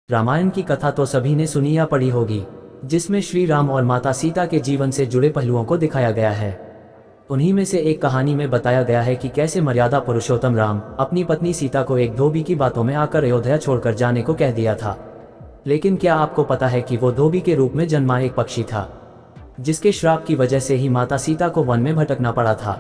रामायण की कथा तो सभी ने सुनी या पढ़ी होगी, जिसमें श्री राम और माता सीता के जीवन से जुड़े पहलुओं को दिखाया गया है। उन्हीं में से एक कहानी में बताया गया है कि कैसे मर्यादा पुरुषोत्तम राम अपनी पत्नी सीता को एक धोबी की बातों में आकर अयोध्या छोड़कर जाने को कह दिया था। लेकिन क्या आपको पता है कि वो धोबी के रूप में जन्मा एक पक्षी था, जिसके श्राप की वजह से ही माता सीता को वन में भटकना पड़ा था।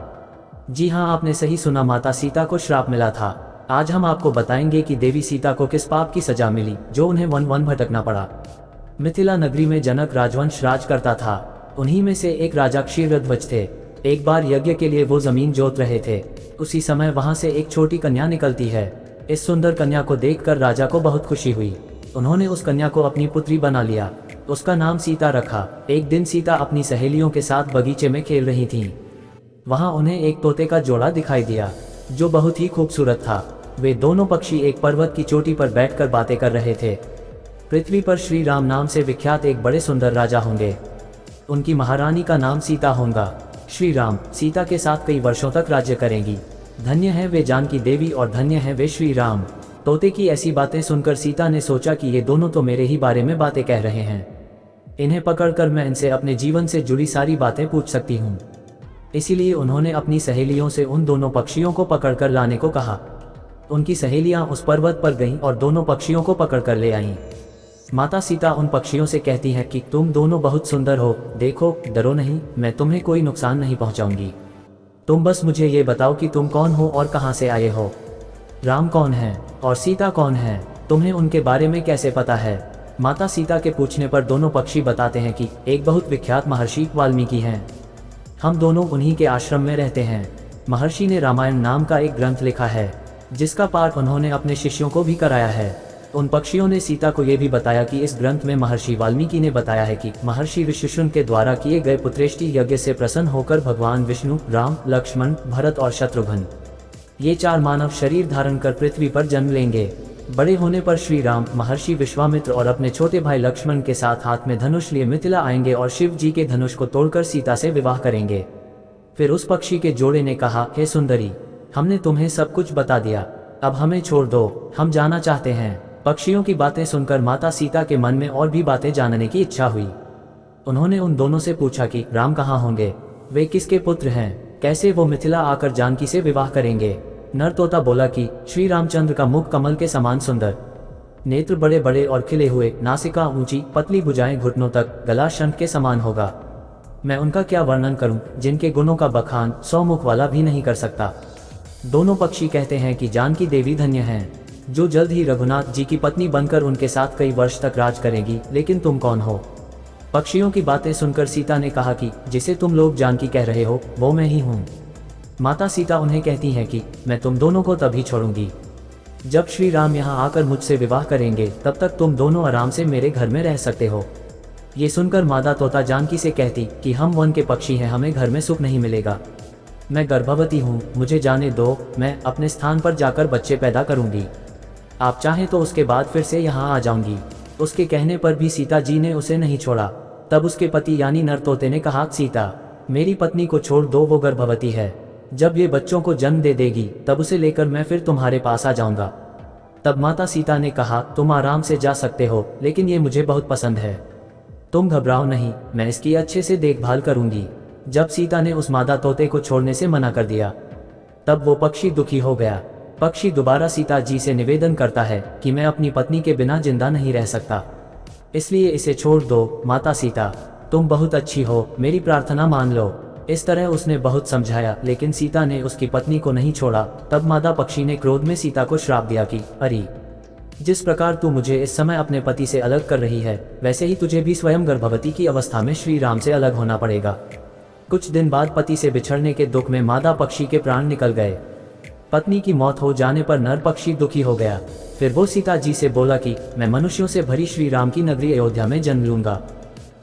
जी हाँ, आपने सही सुना, माता सीता को श्राप मिला था। आज हम आपको बताएंगे कि देवी सीता को किस पाप की सजा मिली जो उन्हें वन वन भटकना पड़ा। मिथिला नगरी में जनक राजवंश राज करता था। उन्हीं में से एक राजा क्षीरध्वज थे। एक बार यज्ञ के लिए वो जमीन जोत रहे थे। उसी समय वहां से एक छोटी कन्या निकलती है। इस सुंदर कन्या को देखकर राजा को बहुत खुशी हुई। उन्होंने उस कन्या को अपनी पुत्री बना लिया। उसका नाम सीता रखा। एक दिन सीता अपनी सहेलियों के साथ बगीचे में खेल रही थीं। वहां उन्हें एक तोते का जोड़ा दिखाई दिया जो बहुत ही खूबसूरत था। वे दोनों पक्षी एक पर्वत की चोटी पर बैठकर बातें कर रहे थे। पृथ्वी पर श्री राम नाम से विख्यात एक बड़े सुंदर राजा होंगे। उनकी महारानी का नाम सीता होगा। श्री राम सीता के साथ कई वर्षों तक राज्य करेंगी। धन्य है वे जानकी देवी और धन्य है वे श्री राम। तोते की ऐसी बातें सुनकर सीता ने सोचा कि ये दोनों तो मेरे ही बारे में बातें कह रहे हैं। इन्हें पकड़कर मैं इनसे अपने जीवन से जुड़ी सारी बातें पूछ सकती हूँ। इसीलिए उन्होंने अपनी सहेलियों से उन दोनों पक्षियों को पकड़कर लाने को कहा। उनकी सहेलियां उस पर्वत पर गईं और दोनों पक्षियों को पकड़कर ले आईं। माता सीता उन पक्षियों से कहती हैं कि तुम दोनों बहुत सुंदर हो, देखो, डरो नहीं, मैं तुम्हें कोई नुकसान नहीं पहुंचाऊंगी। तुम बस मुझे ये बताओ कि तुम कौन हो और कहां से आए हो। राम कौन है और सीता कौन है, तुम्हें उनके बारे में कैसे पता है। माता सीता के पूछने पर दोनों पक्षी बताते हैं कि एक बहुत विख्यात महर्षि वाल्मीकि हैं। हम दोनों उन्हीं के आश्रम में रहते हैं। महर्षि ने रामायण नाम का एक ग्रंथ लिखा है, जिसका पाठ उन्होंने अपने शिष्यों को भी कराया है। उन पक्षियों ने सीता को यह भी बताया कि इस ग्रंथ में महर्षि वाल्मीकि ने बताया है कि महर्षि ऋषिशृंग के द्वारा किए गए पुत्रेष्टि यज्ञ से प्रसन्न होकर भगवान विष्णु, राम, लक्ष्मण, भरत और शत्रुघ्न ये चार मानव शरीर धारण कर पृथ्वी पर जन्म लेंगे। बड़े होने पर श्री राम महर्षि विश्वामित्र और अपने छोटे भाई लक्ष्मण के साथ हाथ में धनुष लिए मिथिला आएंगे और शिव जी के धनुष को तोड़कर सीता से विवाह करेंगे। फिर उस पक्षी के जोड़े ने कहा, हे सुंदरी, हमने तुम्हें सब कुछ बता दिया, अब हमें छोड़ दो, हम जाना चाहते हैं। पक्षियों की बातें सुनकर माता सीता के मन में और भी बातें जानने की इच्छा हुई। उन्होंने उन दोनों से पूछा कि राम कहाँ होंगे, वे किसके पुत्र हैं, कैसे वो मिथिला आकर जानकी से विवाह करेंगे। नर तोता बोला कि श्री रामचंद्र का मुख कमल के समान सुंदर, नेत्र बड़े बड़े और खिले हुए, नासिका ऊंची, पतली भुजाएं घुटनों तक, गला शंख के समान होगा। मैं उनका क्या वर्णन करूं, जिनके गुणों का बखान 100 मुख वाला भी नहीं कर सकता। दोनों पक्षी कहते हैं कि जानकी देवी धन्य हैं, जो जल्द ही रघुनाथ जी की पत्नी बनकर उनके साथ कई वर्ष तक राज करेगी। लेकिन तुम कौन हो। पक्षियों की बातें सुनकर सीता ने कहा कि जिसे तुम लोग जानकी कह रहे हो वो मैं ही हूँ। माता सीता उन्हें कहती हैं कि मैं तुम दोनों को तभी छोड़ूंगी जब श्री राम यहाँ आकर मुझसे विवाह करेंगे, तब तक तुम दोनों आराम से मेरे घर में रह सकते हो। ये सुनकर मादा तोता जानकी से कहती कि हम वन के पक्षी हैं, हमें घर में सुख नहीं मिलेगा। मैं गर्भवती हूँ, मुझे जाने दो, मैं अपने स्थान पर जाकर बच्चे पैदा करूँगी। आप चाहें तो उसके बाद फिर से यहाँ आ जाऊंगी। उसके कहने पर भी सीता जी ने उसे नहीं छोड़ा। तब उसके पति यानी नर तोते ने कहा, सीता, मेरी पत्नी को छोड़ दो, वो गर्भवती है। जब ये बच्चों को जन्म दे देगी तब उसे लेकर मैं फिर तुम्हारे पास आ जाऊंगा। तब माता सीता ने कहा, तुम आराम से जा सकते हो, लेकिन ये मुझे बहुत पसंद है, तुम घबराओ नहीं, मैं इसकी अच्छे से देखभाल करूंगी। जब सीता ने उस मादा तोते को छोड़ने से मना कर दिया, तब वो पक्षी दुखी हो गया। पक्षी दोबारा सीता जी से निवेदन करता है कि मैं अपनी पत्नी के बिना जिंदा नहीं रह सकता, इसलिए इसे छोड़ दो। माता सीता, तुम बहुत अच्छी हो, मेरी प्रार्थना मान लो। इस तरह उसने बहुत समझाया, लेकिन सीता ने उसकी पत्नी को नहीं छोड़ा। तब मादा पक्षी ने क्रोध में सीता को श्राप दिया कि अरे, जिस प्रकार तू मुझे इस समय अपने पति से अलग कर रही है, वैसे ही तुझे भी स्वयं गर्भवती की अवस्था में श्री राम से अलग होना पड़ेगा। कुछ दिन बाद पति से बिछड़ने के दुख में मादा पक्षी के प्राण निकल गए। पत्नी की मौत हो जाने पर नर पक्षी दुखी हो गया। फिर वो सीता जी से बोला कि मैं मनुष्यों से भरी श्री राम की नगरी अयोध्या में जन्म लूंगा,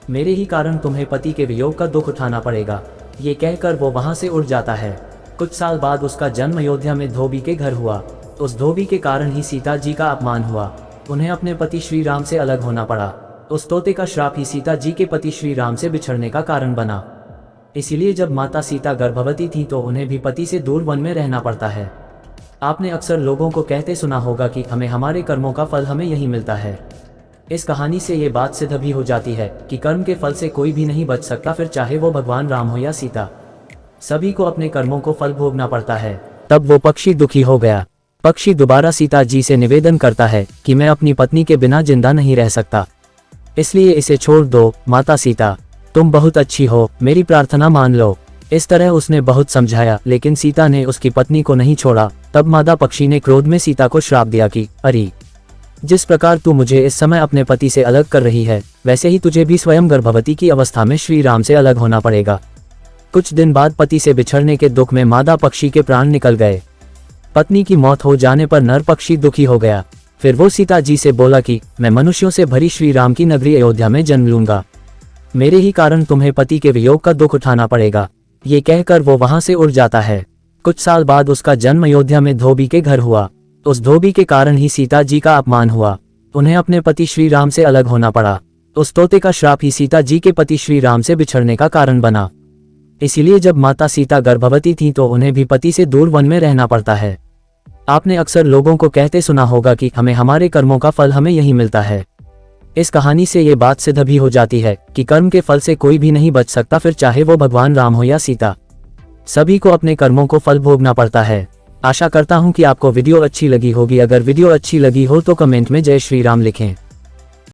मेरे ही कारण तुम्हें पति के वियोग का दुख उठाना पड़ेगा। ये कहकर वो वहां से उड़ जाता है। कुछ साल बाद उसका जन्म अयोध्या में धोबी के घर हुआ। उस धोबी के कारण ही सीता जी का अपमान हुआ, उन्हें अपने पति श्री राम से अलग होना पड़ा। उस तोते का श्राप ही सीता जी के पति श्री राम से बिछड़ने का कारण बना। इसीलिए जब माता सीता गर्भवती थी तो उन्हें भी पति से दूर वन में रहना पड़ता है। आपने अक्सर लोगों को कहते सुना होगा कि हमें हमारे कर्मों का फल हमें यही मिलता है। इस कहानी से ये बात सिद्ध भी हो जाती है कि कर्म के फल से कोई भी नहीं बच सकता, फिर चाहे वो भगवान राम हो या सीता। सभी को अपने कर्मों को फल भोगना पड़ता है। तब वो पक्षी दुखी हो गया। पक्षी दोबारा सीता जी से निवेदन करता है कि मैं अपनी पत्नी के बिना जिंदा नहीं रह सकता, इसलिए इसे छोड़ दो। माता सीता, तुम बहुत अच्छी हो, मेरी प्रार्थना मान लो। इस तरह उसने बहुत समझाया, लेकिन सीता ने उसकी पत्नी को नहीं छोड़ा। तब मादा पक्षी ने क्रोध में सीता को श्राप दिया कि अरे, जिस प्रकार तू मुझे इस समय अपने पति से अलग कर रही है, वैसे ही तुझे भी स्वयं गर्भवती की अवस्था में श्री राम से अलग होना पड़ेगा। कुछ दिन बाद पति से बिछड़ने के दुख में मादा पक्षी के प्राण निकल गए। पत्नी की मौत हो जाने पर नर पक्षी दुखी हो गया। फिर वो सीता जी से बोला कि मैं मनुष्यों से भरी श्री राम की नगरी अयोध्या में जन्म लूंगा, मेरे ही कारण तुम्हें पति के वियोग का दुख उठाना पड़ेगा। ये कहकर वो वहां से उड़ जाता है। कुछ साल बाद उसका जन्म अयोध्या में धोबी के घर हुआ। उस धोबी के कारण ही सीता जी का अपमान हुआ, उन्हें अपने पति श्री राम से अलग होना पड़ा। उस तोते का श्राप ही सीता जी के पति श्री राम से बिछड़ने का कारण बना। इसीलिए जब माता सीता गर्भवती थी तो उन्हें भी पति से दूर वन में रहना पड़ता है। आपने अक्सर लोगों को कहते सुना होगा कि हमें हमारे कर्मों का फल हमें यही मिलता है। इस कहानी से ये बात सिद्ध भी हो जाती है कि कर्म के फल से कोई भी नहीं बच सकता, फिर चाहे वो भगवान राम हो या सीता। सभी को अपने कर्मों को फल भोगना पड़ता है। आशा करता हूँ कि आपको वीडियो अच्छी लगी होगी। अगर वीडियो अच्छी लगी हो तो कमेंट में जय श्री राम लिखें।